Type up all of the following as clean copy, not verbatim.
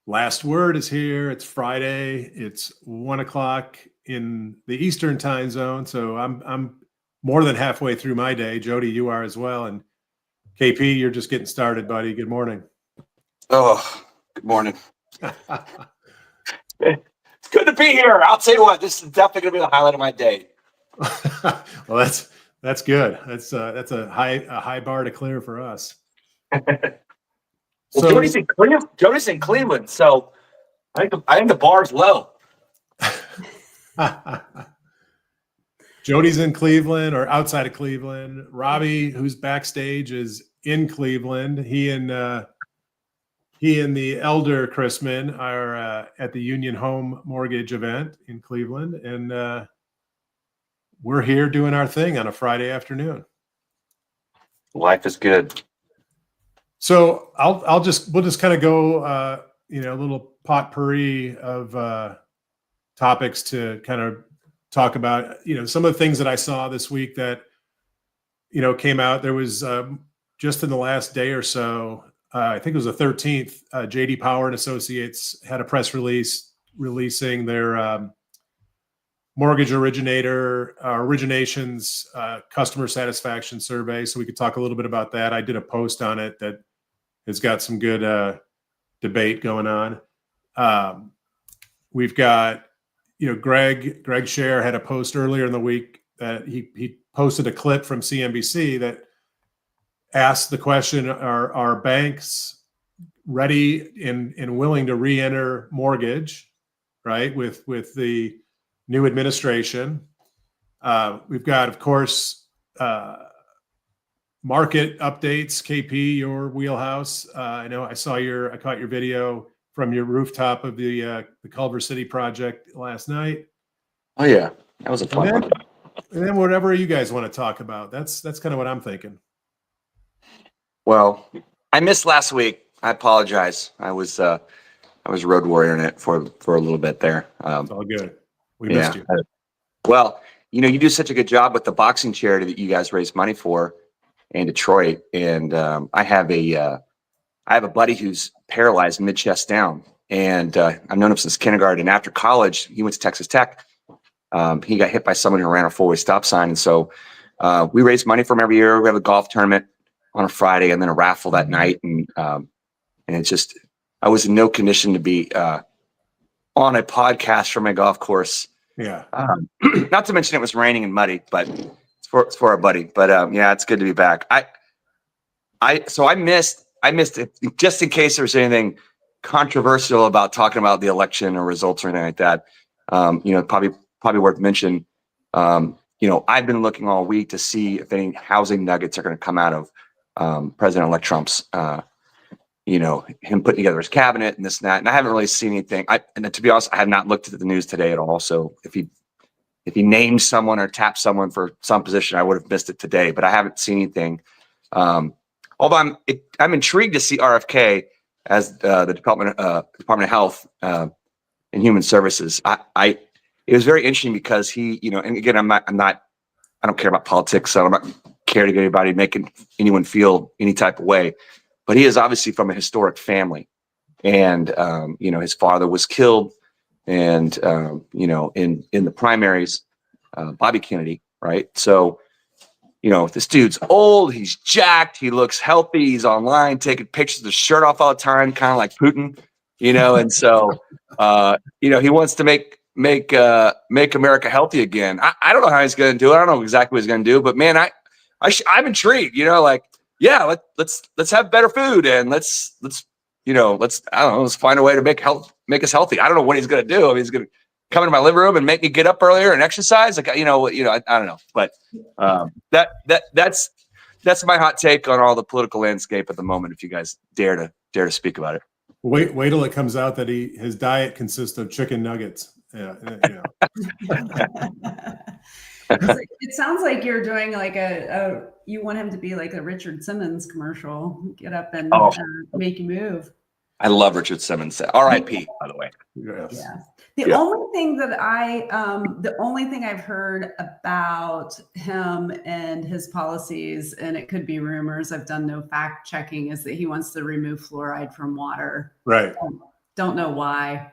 Last word is here. It's Friday. It's 1:00 in the Eastern time zone. So I'm more than halfway through my day. Jody, you are as well. And KP, you're just getting started, buddy. Good morning. Oh, good morning. It's good to be here. I'll tell you what, this is definitely going to be the highlight of my day. Well, that's good. That's a high bar to clear for us. Well, Jody's in Cleveland, so I think the bar's low. Jody's in Cleveland or outside of Cleveland. Robbie, who's backstage, is in Cleveland. He and the elder Chrisman are at the Union Home Mortgage event in Cleveland, and we're here doing our thing on a Friday afternoon. Life is good. So we'll just kind of go a little potpourri of topics to kind of talk about some of the things that I saw this week that came out. There was just in the last day or so, I think it was the 13th, JD Power and Associates had a press release releasing their mortgage originations customer satisfaction survey. So we could talk a little bit about that. I did a post on it that has got some good debate going on. We've got, Greg Scher had a post earlier in the week that he posted a clip from CNBC that asked the question, are banks ready and willing to re-enter mortgage, right, with the new administration? We've got, of course, market updates. KP, your wheelhouse. I know I caught your video from your rooftop of the Culver City project last night. Oh yeah, that was a fun one. And then whatever you guys want to talk about, that's kind of what I'm thinking. Well, I missed last week. I apologize. I was road warrioring it for a little bit there. It's all good. We missed you. Well, you do such a good job with the boxing charity that you guys raise money for in Detroit, and I have a buddy who's paralyzed mid-chest down, and I've known him since kindergarten. After college, he went to Texas Tech. He got hit by someone who ran a four-way stop sign, and so we raise money for him every year. We have a golf tournament on a Friday and then a raffle that night, and it's just I was in no condition to be on a podcast from my golf course. Yeah. Not to mention it was raining and muddy, but it's for our buddy. But yeah, it's good to be back. I missed it just in case there's anything controversial about talking about the election or results or anything like that. Probably worth mentioning. I've been looking all week to see if any housing nuggets are going to come out of President-elect Trump's, him putting together his cabinet and this and that. And I haven't really seen anything. And to be honest, I have not looked at the news today at all. So if he named someone or tapped someone for some position, I would have missed it today. But I haven't seen anything. Although I'm intrigued to see RFK as the Department of Health and Human Services. It was very interesting because he, and again, I don't care about politics, so I'm not care to get anybody making anyone feel any type of way. But he is obviously from a historic family, and his father was killed, and in the primaries, Bobby Kennedy, right? So, this dude's old, he's jacked, he looks healthy, he's online taking pictures of his shirt off all the time, kind of like Putin, and so he wants to make America healthy again. I don't know how he's going to do it. I don't know exactly what he's going to do, but man, I'm intrigued. Let's have better food and let's find a way to make us healthy. I don't know what he's going to do. I mean, he's going to come into my living room and make me get up earlier and exercise. I don't know, but that's my hot take on all the political landscape at the moment. If you guys dare to speak about it. Wait till it comes out that his diet consists of chicken nuggets. Yeah. It sounds like you're doing like you want him to be like a Richard Simmons commercial. Get up and make you move. I love Richard Simmons. R.I.P. by the way. Yes. Yeah. The only thing that the only thing I've heard about him and his policies, and it could be rumors, I've done no fact checking, is that he wants to remove fluoride from water. Right. don't know why.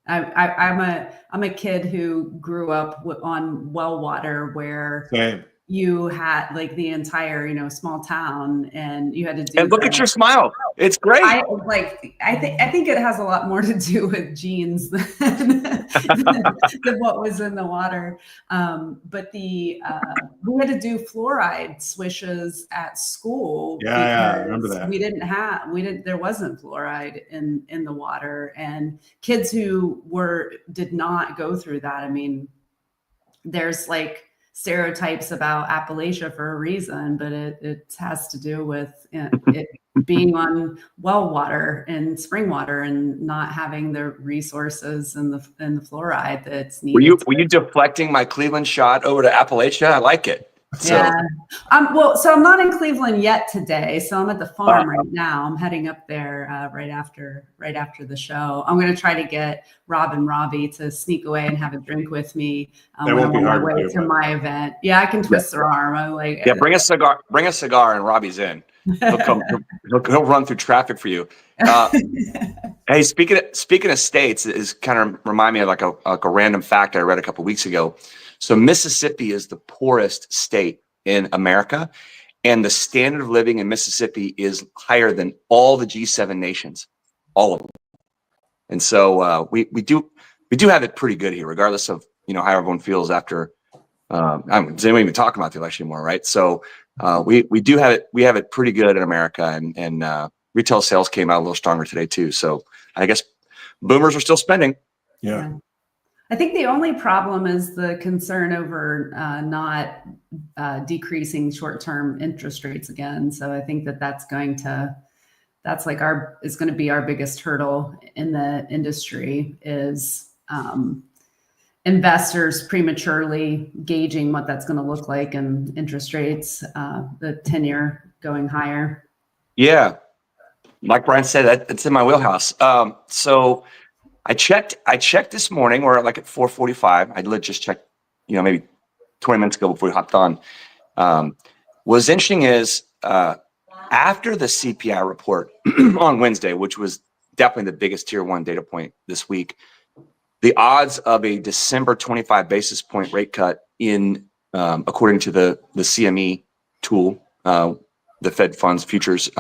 I'm a kid who grew up on well water where Same. you had like the entire, small town, and you had to do. And look at your smile. It's great. I think it has a lot more to do with genes than what was in the water. But we had to do fluoride swishes at school. Yeah, I remember that. There wasn't fluoride in the water, and kids who did not go through that. I mean, there's like stereotypes about Appalachia for a reason, but it has to do with it being on well water and spring water and not having the resources and the fluoride that's needed. Were you deflecting my Cleveland shot over to Appalachia? I like it. Yeah. So I'm not in Cleveland yet today. So I'm at the farm right now. I'm heading up there right after the show. I'm going to try to get Rob and Robbie to sneak away and have a drink with me when I'm on my way to my event. Yeah, I can twist their arm. I'm like, bring a cigar. Bring a cigar, and Robbie's in. He'll come. he'll run through traffic for you. Hey, speaking of states, is kind of remind me of like a random fact I read a couple weeks ago. So Mississippi is the poorest state in America, and the standard of living in Mississippi is higher than all the G7 nations, all of them. And so we do have it pretty good here, regardless of how everyone feels after. Does anyone even talk about the election anymore, right? So we do have it. We have it pretty good in America, and retail sales came out a little stronger today too. So I guess boomers are still spending. Yeah. I think the only problem is the concern over not decreasing short-term interest rates again. So I think that's going to be our biggest hurdle in the industry is investors prematurely gauging what that's going to look like and interest rates, the 10-year going higher. Yeah, like Brian said, it's in my wheelhouse. So I checked this morning. We're like at 4:45. I just checked, maybe 20 minutes ago before we hopped on. What's interesting is after the CPI report on Wednesday, which was definitely the biggest tier one data point this week, the odds of a December 25 basis point rate cut according to the CME tool, the Fed funds futures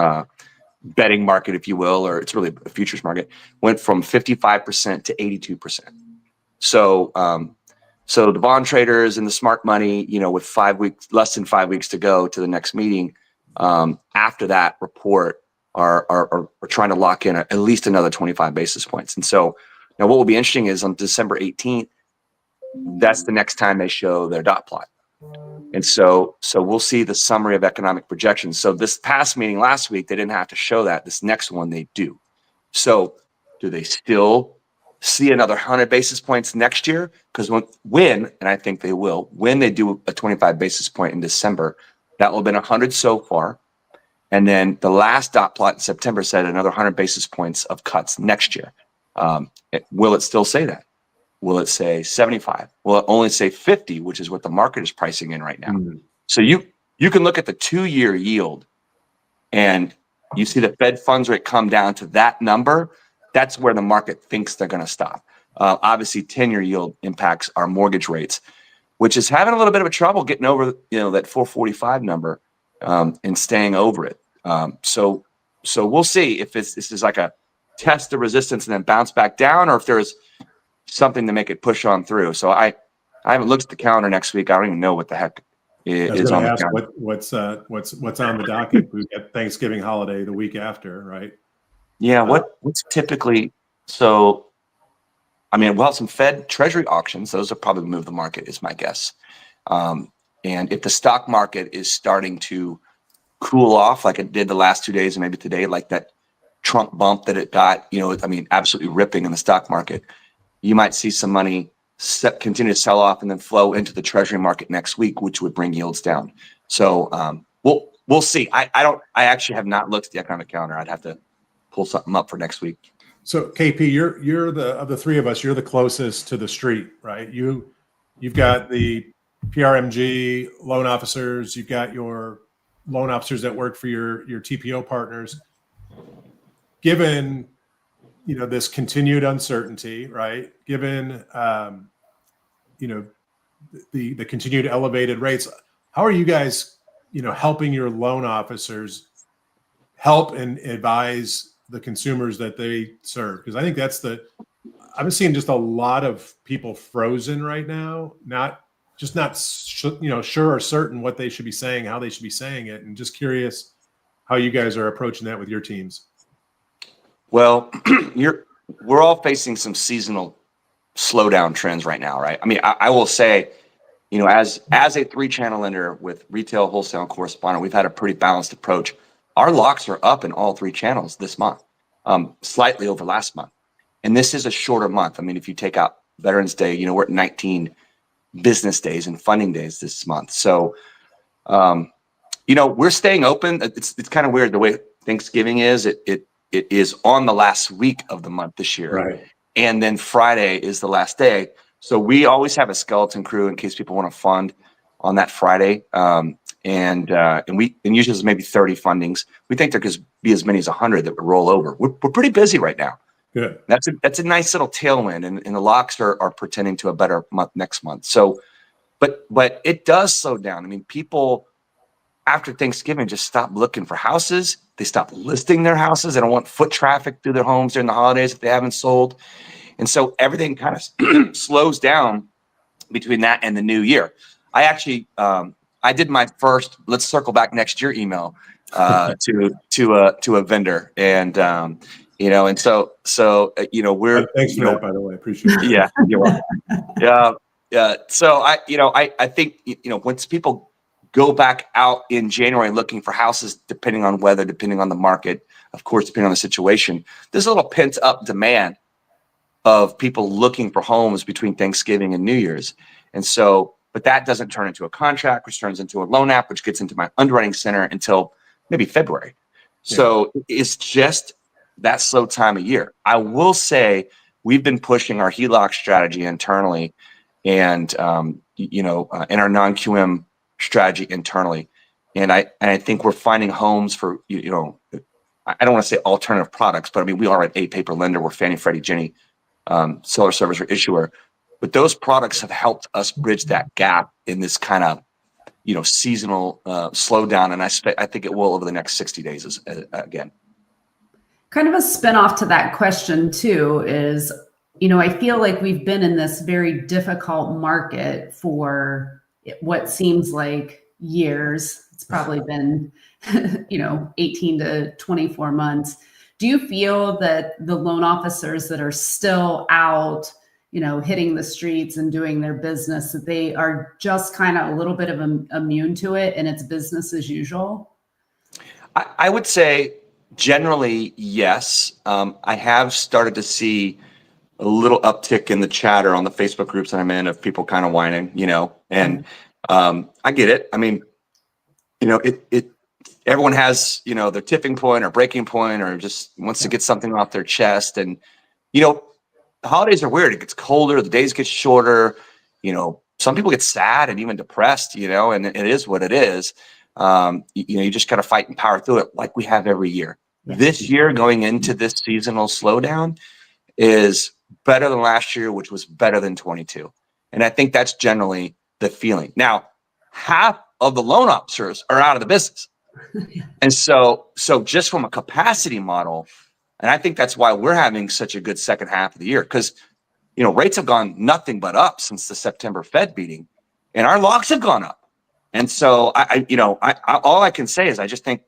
betting market, if you will, or it's really a futures market, went from 55% to 82%. So the bond traders and the smart money, with less than 5 weeks to go to the next meeting, after that report are trying to lock in at least another 25 basis points. And so now what will be interesting is on December 18th, that's the next time they show their dot plot. And so we'll see the summary of economic projections. So this past meeting last week, they didn't have to show that. This next one, they do. So do they still see another 100 basis points next year? Because when, and I think they will, when they do a 25 basis point in December, that will have been 100 so far. And then the last dot plot in September said another 100 basis points of cuts next year. Will it still say that? Will it say 75? Will it only say 50, which is what the market is pricing in right now? Mm-hmm. So you can look at the 2-year yield and you see the Fed funds rate come down to that number. That's where the market thinks they're going to stop. Obviously, 10-year yield impacts our mortgage rates, which is having a little bit of a trouble getting over that 445 number and staying over it. So we'll see if this is like a test of resistance and then bounce back down, or if there's something to make it push on through. So I haven't looked at the calendar next week. I don't even know what the heck is on the calendar. What's on the docket? We've got Thanksgiving holiday the week after, right? Yeah. What's typically so? I mean, we'll have some Fed Treasury auctions. Those will probably move the market, is my guess. And if the stock market is starting to cool off like it did the last 2 days and maybe today, like that Trump bump that it got, absolutely ripping in the stock market, you might see some money continue to sell off and then flow into the Treasury market next week, which would bring yields down. So we'll see. I actually have not looked at the economic calendar. I'd have to pull something up for next week. So KP, you're of the three of us, you're the closest to the street, right? You've got the PRMG loan officers, you've got your loan officers that work for your TPO partners. Given this continued uncertainty, right? Given, the continued elevated rates, how are you guys, helping your loan officers help and advise the consumers that they serve? Because I think I'm seeing just a lot of people frozen right now, not sure or certain what they should be saying, how they should be saying it, and just curious how you guys are approaching that with your teams. Well, we're all facing some seasonal slowdown trends right now, right? I mean, I will say, as a 3-channel lender with retail, wholesale, and correspondent, we've had a pretty balanced approach. Our locks are up in all 3 channels this month, slightly over last month. And this is a shorter month. I mean, if you take out Veterans Day, we're at 19 business days and funding days this month. So, we're staying open. It's kind of weird the way Thanksgiving is. It is on the last week of the month this year. Right. And then Friday is the last day. So we always have a skeleton crew in case people want to fund on that Friday. And usually there's maybe 30 fundings. We think there could be as many as 100 that would roll over. We're pretty busy right now. Good. That's a nice little tailwind, and the locks are pretending to a better month next month. So, but it does slow down. I mean, people after Thanksgiving just stop looking for houses. They stop listing their houses. They don't want foot traffic through their homes during the holidays if they haven't sold. And so everything kind of slows down between that and the new year. I actually, I did my first, let's circle back next year email to a vendor. And, and so we're, thanks for that, by the way. Appreciate it. Yeah, you're welcome. So I think, once people go back out in January looking for houses, depending on weather, depending on the market, of course, depending on the situation, there's a little pent up demand of people looking for homes between Thanksgiving and New Year's. And so, but that doesn't turn into a contract, which turns into a loan app, which gets into my underwriting center until maybe February. Yeah. So it's just that slow time of year. I will say we've been pushing our HELOC strategy internally and, in our non-QM strategy internally. And I think we're finding homes for, I don't want to say alternative products, but I mean, we are an A paper lender. We're Fannie, Freddie, Ginnie, seller, servicer, issuer. But those products have helped us bridge that gap in this kind of, seasonal slowdown. And I think it will over the next 60 days again. Kind of a spinoff to that question too is, I feel like we've been in this very difficult market for what seems like years. It's probably been, 18 to 24 months. Do you feel that the loan officers that are still out, hitting the streets and doing their business, that they are just kind of a little bit of immune to it and it's business as usual? I would say generally, yes. I have started to see a little uptick in the chatter on the Facebook groups that I'm in of people kind of whining, and I get it. I mean, everyone has, their tipping point or breaking point or just wants to get something off their chest. And, the holidays are weird. It gets colder. The days get shorter. Some people get sad and even depressed, and it is what it is. You just got to fight and power through it like we have every year. Yeah. This year going into this seasonal slowdown is better than last year, which was better than 22. And I think that's generally the feeling. Now, half of the loan officers are out of the business. And so just from a capacity model, and I think that's why we're having such a good second half of the year, because, rates have gone nothing but up since the September Fed meeting, and our locks have gone up. And so I all I can say is I just think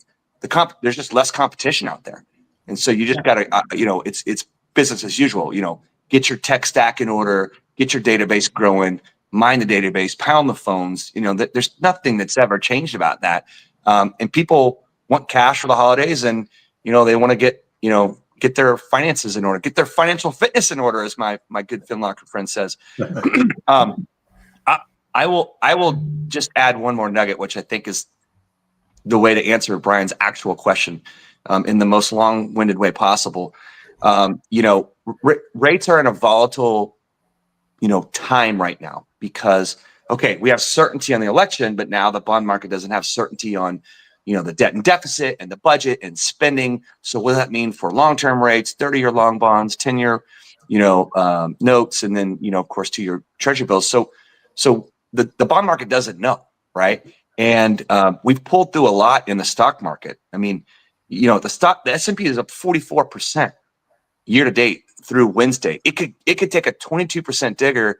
there's just less competition out there. And so you just got to, it's business as usual, get your tech stack in order, get your database growing, mine the database, pound the phones, there's nothing that's ever changed about that. And people want cash for the holidays and, they want to get their finances in order, get their financial fitness in order, as my good FinLocker friend says. I will just add one more nugget, which I think is the way to answer Brian's actual question in the most long-winded way possible. Rates are in a volatile, time right now because, okay, we have certainty on the election, but now the bond market doesn't have certainty on, the debt and deficit and the budget and spending. So what does that mean for long-term rates, 30-year long bonds, 10-year, notes, and then, of course, 2-year treasury bills. So the bond market doesn't know, right? And we've pulled through a lot in the stock market. I mean, the S&P is up 44% year to date through Wednesday. It could take a 22% digger,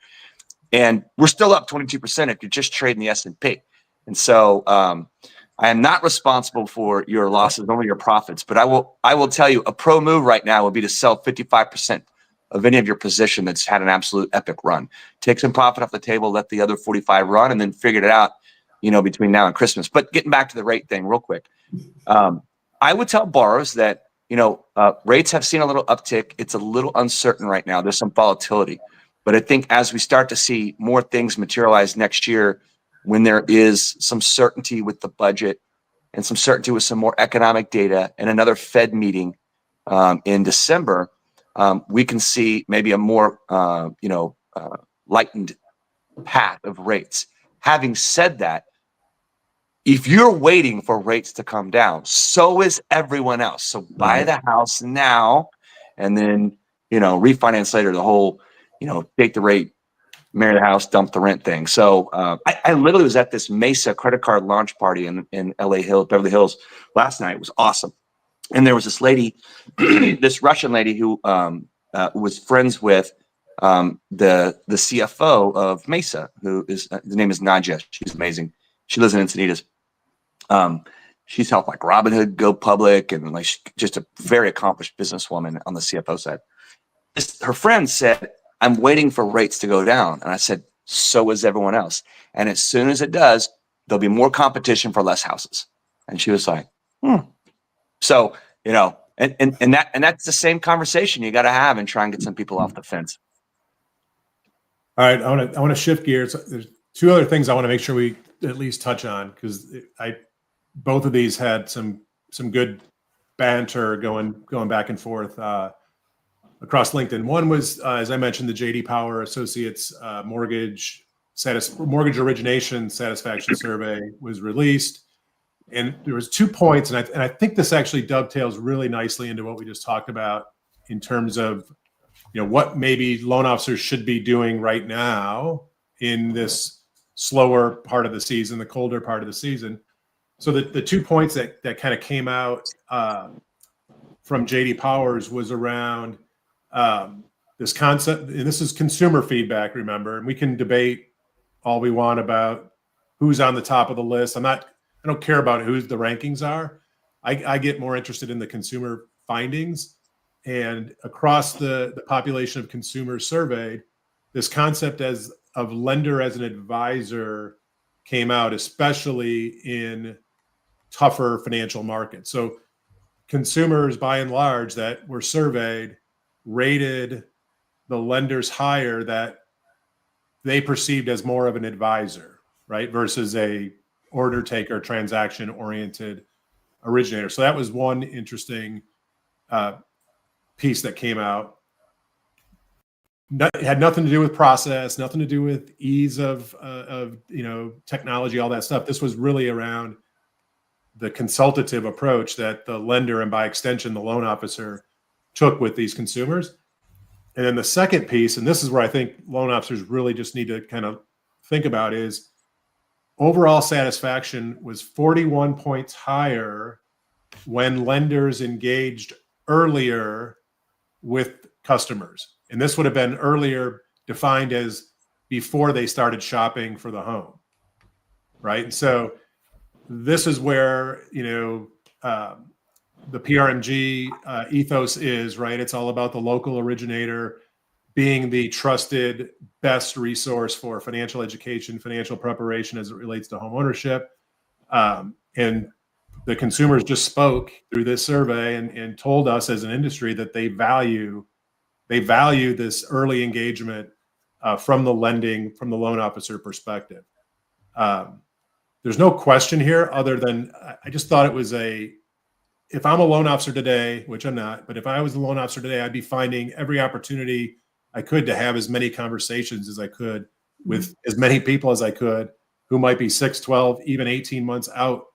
and we're still up 22% if you're just trading the S&P. And so I am not responsible for your losses, only your profits. But I will tell you, a pro move right now would be to sell 55% of any of your position that's had an absolute epic run. Take some profit off the table, let the other 45 run, and then figure it out, between now and Christmas. But getting back to the rate thing real quick, I would tell borrowers that, rates have seen a little uptick. It's a little uncertain right now. There's some volatility. But I think as we start to see more things materialize next year, when there is some certainty with the budget and some certainty with some more economic data and another Fed meeting in December, we can see maybe a more, lightened path of rates. Having said that, if you're waiting for rates to come down, so is everyone else. So buy the house now and then, refinance later, the whole, take the rate, marry the house, dump the rent thing. So I literally was at this Mesa credit card launch party in LA Hills, Beverly Hills last night. It was awesome. And there was this lady, this Russian lady who was friends with the CFO of Mesa, who is, the name is Nadja. She's amazing. She lives in Encinitas. She's helped like Robinhood go public, and like just a very accomplished businesswoman on the CFO side. Her friend said, "I'm waiting for rates to go down." And I said, "So is everyone else. And as soon as it does, there'll be more competition for less houses." And she was like, So, and that's the same conversation you got to have and try and get some people off the fence. All right, I want to shift gears. There's two other things I want to make sure we at least touch on, because both of these had some good banter going back and forth across LinkedIn. One was, as I mentioned, the JD Power Associates mortgage origination satisfaction survey was released, and there was 2 points, and I think this actually dovetails really nicely into what we just talked about in terms of what maybe loan officers should be doing right now in this slower part of the season, the colder part of the season. So the 2 points that kind of came out from JD Powers was around this concept, and this is consumer feedback, remember, and we can debate all we want about who's on the top of the list. I don't care about who the rankings are. I get more interested in the consumer findings. And across the population of consumers surveyed, this concept of lender as an advisor came out, especially in tougher financial markets. So consumers, by and large, that were surveyed rated the lenders higher that they perceived as more of an advisor, right, versus a order taker, transaction oriented originator. So that was one interesting piece that came out. It had nothing to do with process, nothing to do with ease of technology, all that stuff. This was really around the consultative approach that the lender, and by extension the loan officer, took with these consumers. And then the second piece, and this is where I think loan officers really just need to kind of think about, is overall satisfaction was 41 points higher when lenders engaged earlier with customers. And this would have been earlier defined as before they started shopping for the home, right? And so this is where, the PRMG ethos is, right? It's all about the local originator being the trusted best resource for financial education, financial preparation as it relates to home ownership. And the consumers just spoke through this survey and told us as an industry that they value this early engagement from the loan officer perspective. There's no question here other than I just thought it was if I'm a loan officer today, which I'm not, but if I was a loan officer today, I'd be finding every opportunity I could to have as many conversations as I could with as many people as I could who might be 6, 12, even 18 months out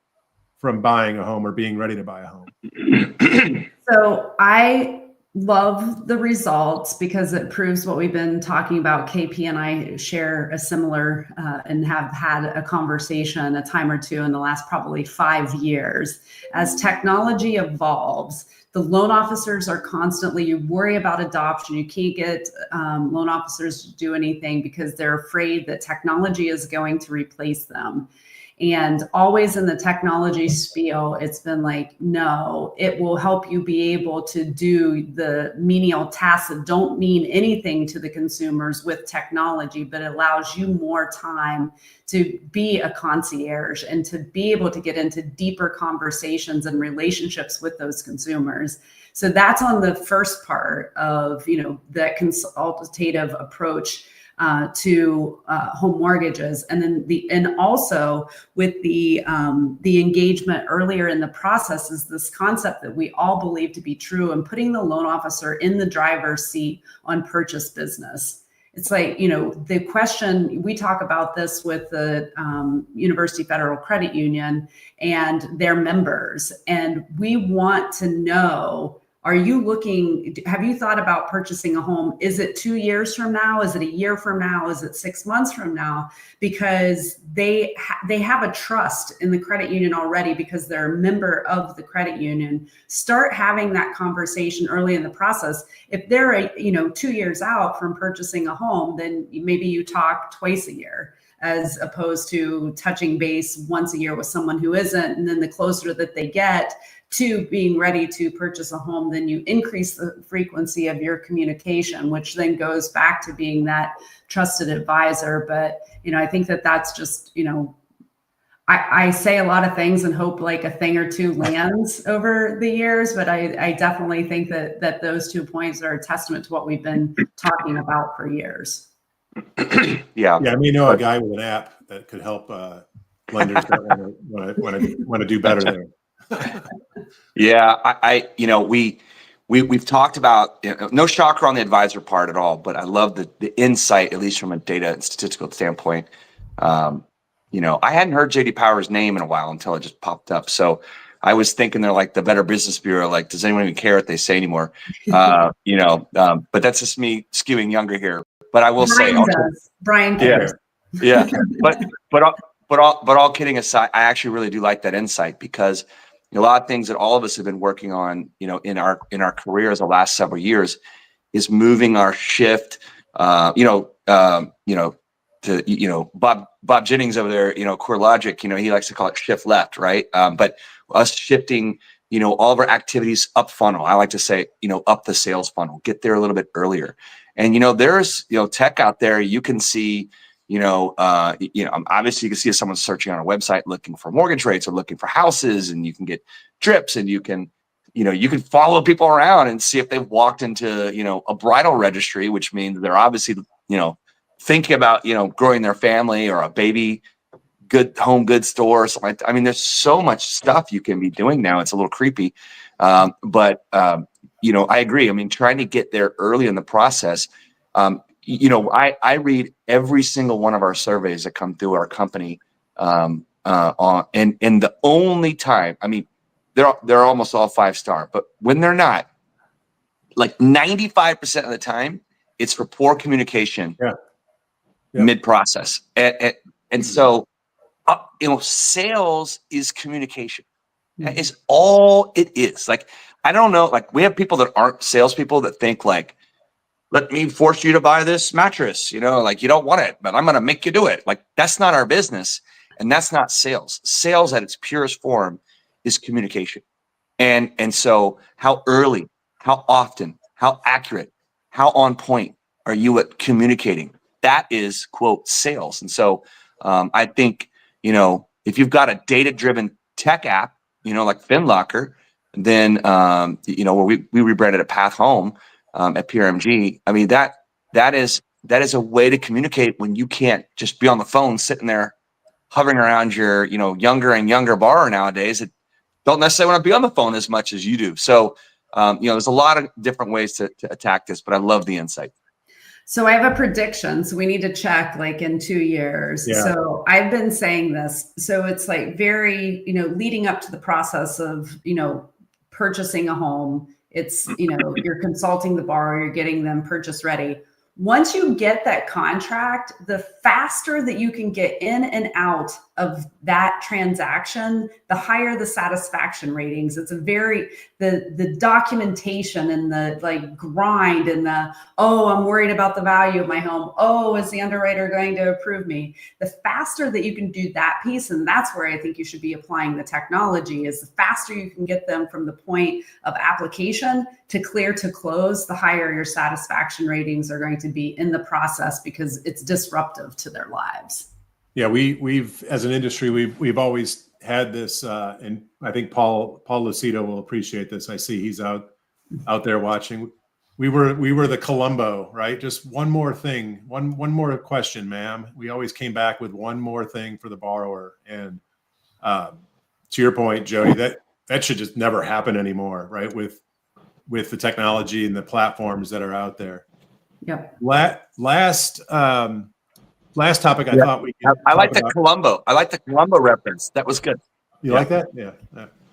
from buying a home or being ready to buy a home? So I love the results because it proves what we've been talking about. KP and I share a similar and have had a conversation a time or two in the last probably 5 years. As technology evolves, the loan officers are constantly, you worry about adoption. You can't get loan officers to do anything because they're afraid that technology is going to replace them. And always in the technology spiel, it's been like, no, it will help you be able to do the menial tasks that don't mean anything to the consumers with technology, but it allows you more time to be a concierge and to be able to get into deeper conversations and relationships with those consumers. So that's on the first part of, that consultative approach to home mortgages, and then also with the engagement earlier in the process is this concept that we all believe to be true, and putting the loan officer in the driver's seat on purchase business. It's like, the question, we talk about this with the University Federal Credit Union and their members, and we want to know, have you thought about purchasing a home? Is it 2 years from now? Is it a year from now? Is it 6 months from now? Because they have a trust in the credit union already because they're a member of the credit union. Start having that conversation early in the process. If they're 2 years out from purchasing a home, then maybe you talk twice a year, as opposed to touching base once a year with someone who isn't. And then the closer that they get to being ready to purchase a home, then you increase the frequency of your communication, which then goes back to being that trusted advisor. But, I think that's just, I say a lot of things and hope like a thing or two lands over the years, but I definitely think that those 2 points are a testament to what we've been talking about for years. Yeah. Yeah. A guy with an app that could help lenders that want to do better there. Yeah, we've talked about, no shocker on the advisor part at all, but I love the insight, at least from a data and statistical standpoint. I hadn't heard JD Power's name in a while until it just popped up. So I was thinking they're like the Better Business Bureau. Like, does anyone even care what they say anymore? But that's just me skewing younger here. But I will Brian cares. Yeah. But all kidding aside, I actually really do like that insight, because a lot of things that all of us have been working on, in our careers the last several years, is moving our shift, to Bob Jennings over there, CoreLogic, he likes to call it shift left, right? But us shifting, all of our activities up funnel. I like to say, up the sales funnel, get there a little bit earlier. And there's tech out there you can see. Obviously you can see if someone's searching on a website looking for mortgage rates or looking for houses, and you can get drips, and you can follow people around and see if they've walked into, a bridal registry, which means they're obviously, thinking about, growing their family, or a baby home goods store or something like that. I mean, there's so much stuff you can be doing now. It's a little creepy. But I agree. I mean, trying to get there early in the process. I read every single one of our surveys that come through our company, and the only time, I mean, they're almost all 5-star, but when they're not, like 95% of the time, it's for poor communication. Yeah. Mid-process, and so sales is communication. That is all it is. Like, I don't know, like, we have people that aren't salespeople that think like, let me force you to buy this mattress, like, you don't want it, but I'm going to make you do it. Like, that's not our business. And that's not sales. Sales at its purest form is communication. And so how early, how often, how accurate, how on point are you at communicating? That is, quote, sales. And so I think, if you've got a data-driven tech app, like FinLocker, then, where we rebranded a Path Home, at PRMG. I mean, that is a way to communicate when you can't just be on the phone sitting there hovering around your, younger and younger borrower nowadays that don't necessarily want to be on the phone as much as you do. So, there's a lot of different ways to attack this, but I love the insight. So I have a prediction. So we need to check like in 2 years. Yeah. So I've been saying this. So it's like very, leading up to the process of, purchasing a home. It's, you're consulting the borrower, you're getting them purchase ready. Once you get that contract, the faster that you can get in and out of that transaction, the higher the satisfaction ratings. It's the documentation and the like grind and I'm worried about the value of my home. Oh, is the underwriter going to approve me? The faster that you can do that piece, and that's where I think you should be applying the technology, is the faster you can get them from the point of application to clear to close, the higher your satisfaction ratings are going to be in the process, because it's disruptive to their lives. Yeah, we've as an industry, we've always had this, and I think Paul Lucido will appreciate this. I see he's out there watching. We were the Columbo, right? Just one more thing, one more question, ma'am. We always came back with one more thing for the borrower. And to your point, Jody, that should just never happen anymore, right? With the technology and the platforms that are out there. Yep. Last topic I thought we could I like the about. Columbo. I like the Columbo reference. That was good. You like that? Yeah.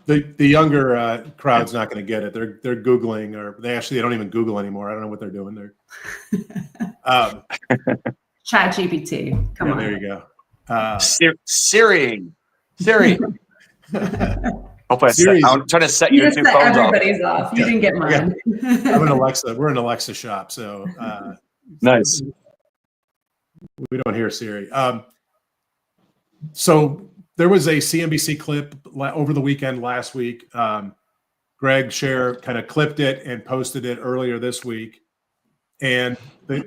The younger crowd's not going to get it. They're Googling, or they don't even Google anymore. I don't know what they're doing there. Chat GPT. Come on. There you go. Siri. I'm trying to set You your just two set phones off. everybody's off. You didn't get mine. I'm an Alexa. We're an Alexa shop, so Nice. we don't hear Siri. So there was a CNBC clip over the weekend last week. Greg Scher kind of clipped it and posted it earlier this week, and the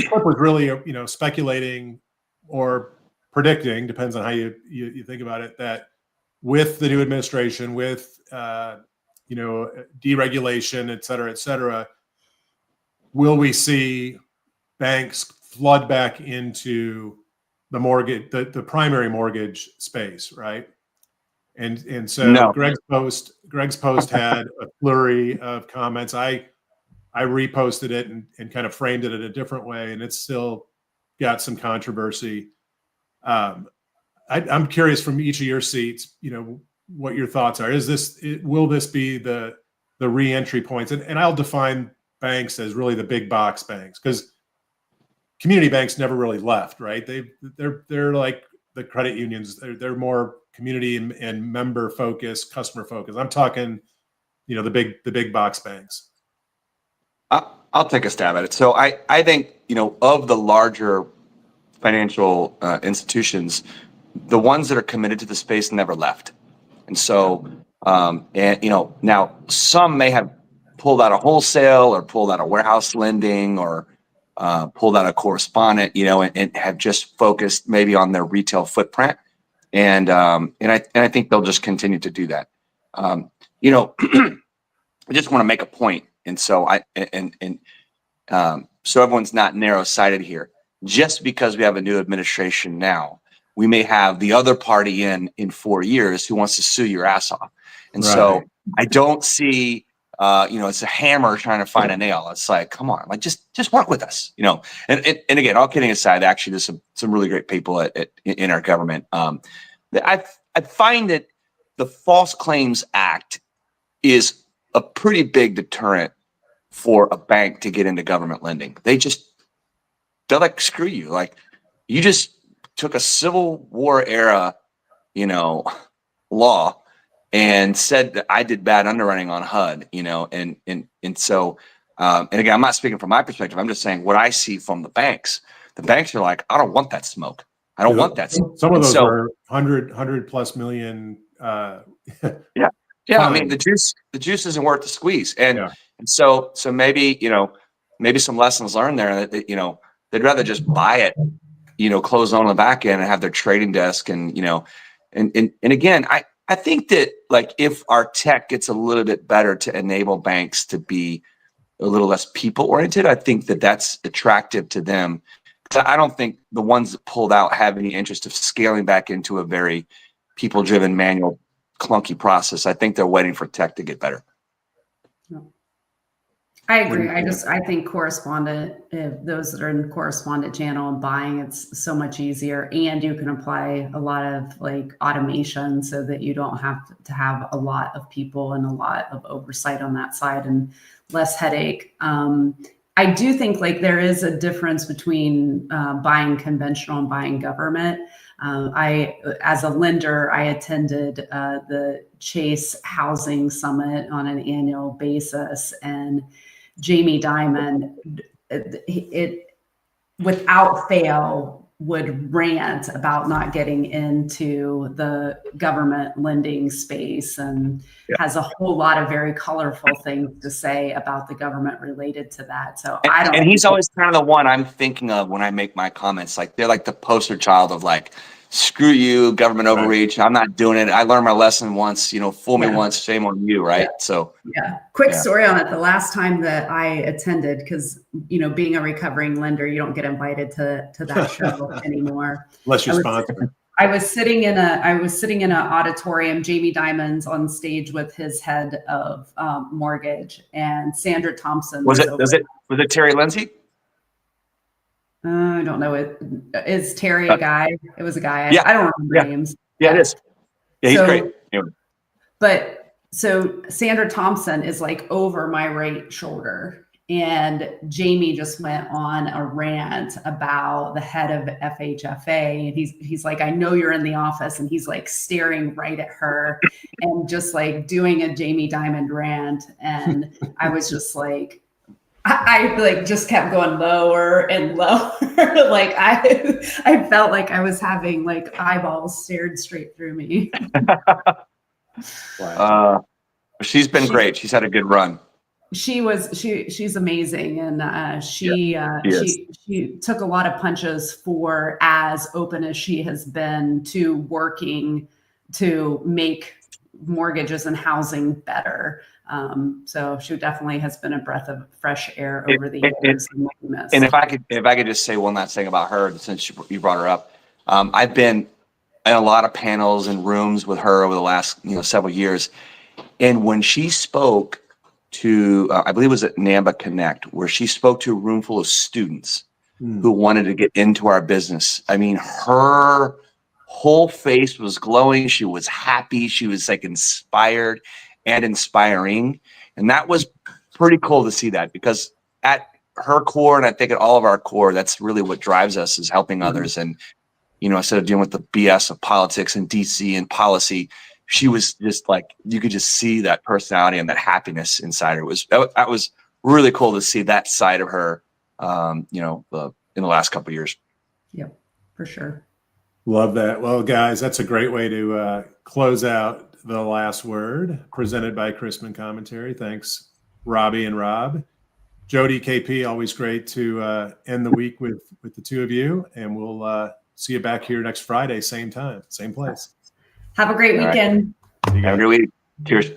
clip was really speculating or predicting, depends on how you think about it, that with the new administration, with deregulation, et cetera, will we see banks flood back into the mortgage, the primary mortgage space, right? And so No. Greg's post had a flurry of comments. I reposted it and kind of framed it in a different way, and it's still got some controversy. I'm curious from each of your seats, what your thoughts are. Will this be the re-entry points? And I'll define banks as really the big box banks, because community banks never really left, right? They're like the credit unions. They're more community and member focused, customer focused. I'm talking, the big box banks. I'll take a stab at it. So I think, of the larger financial institutions, the ones that are committed to the space never left. And so, now some may have pulled out of wholesale or pulled out of warehouse lending or pulled out of correspondent, and have just focused maybe on their retail footprint. And I think they'll just continue to do that. I just want to make a point. And so so everyone's not narrow-sighted here. Just because we have a new administration now, we may have the other party in 4 years who wants to sue your ass off. And so I don't see, it's a hammer trying to find a nail. It's like, come on, like just work with us, And again, all kidding aside, actually, there's some really great people in our government. I find that the False Claims Act is a pretty big deterrent for a bank to get into government lending. They're like, screw you. Like, you just took a Civil War era, law and said that I did bad underwriting on HUD, and so, and again, I'm not speaking from my perspective. I'm just saying what I see from the banks. The banks are like, I don't want that smoke. I don't want that smoke. Some of those are 100 plus million. Yeah. I mean, the juice isn't worth the squeeze. And so maybe, maybe some lessons learned there that, they'd rather just buy it, close on the back end and have their trading desk. And, and again, I think that, like, if our tech gets a little bit better to enable banks to be a little less people oriented, I think that that's attractive to them. Because I don't think the ones that pulled out have any interest of scaling back into a very people driven, manual, clunky process. I think they're waiting for tech to get better. I agree. I think correspondent, those that are in correspondent channel and buying, it's so much easier. And you can apply a lot of like automation so that you don't have to have a lot of people and a lot of oversight on that side and less headache. I do think like there is a difference between buying conventional and buying government. As a lender, I attended the Chase Housing Summit on an annual basis, and Jamie Dimon, it without fail would rant about not getting into the government lending space, and has a whole lot of very colorful things to say about the government related to that. So and he's always kind of the one I'm thinking of when I make my comments. Like they're like the poster child of like, screw you, government overreach. I'm not doing it. I learned my lesson once, fool me once, shame on you. Right. So quick story on it. The last time that I attended, because, being a recovering lender, you don't get invited to that show anymore. Unless you're sponsored. I was sitting in an auditorium. Jamie Dimon's on stage with his head of mortgage, and Sandra Thompson was it Terry Lindsay? I don't know. Is Terry a guy? It was a guy. Yeah. I don't remember names. Yeah, it is. Yeah, he's great. Anyway. But so Sandra Thompson is like over my right shoulder, and Jamie just went on a rant about the head of FHFA, and he's like, I know you're in the office, and he's like staring right at her and just like doing a Jamie Dimon rant, and I was just like, I like just kept going lower and lower. Like I felt like I was having like eyeballs stared straight through me. Wow. She's been great. She's had a good run. She's amazing. And she took a lot of punches for as open as she has been to working to make mortgages and housing better. So she definitely has been a breath of fresh air over the years. And if I could just say one last thing about her, since you brought her up, I've been in a lot of panels and rooms with her over the last several years, and when she spoke to, I believe it was at NAMBA Connect, where she spoke to a room full of students who wanted to get into our business. I mean, her whole face was glowing. She was happy. She was like inspired and inspiring. And that was pretty cool to see that, because at her core, and I think at all of our core, that's really what drives us, is helping others. And, instead of dealing with the BS of politics and DC and policy, she was just like, you could just see that personality and that happiness inside her. That was really cool to see that side of her, in the last couple of years. Yep, for sure. Love that. Well, guys, that's a great way to close out the last word, presented by Chrisman Commentary. Thanks, Robbie and Rob. Jody, KP, always great to end the week with the two of you. And we'll see you back here next Friday, same time, same place. Have a great weekend. Have a great week. Cheers.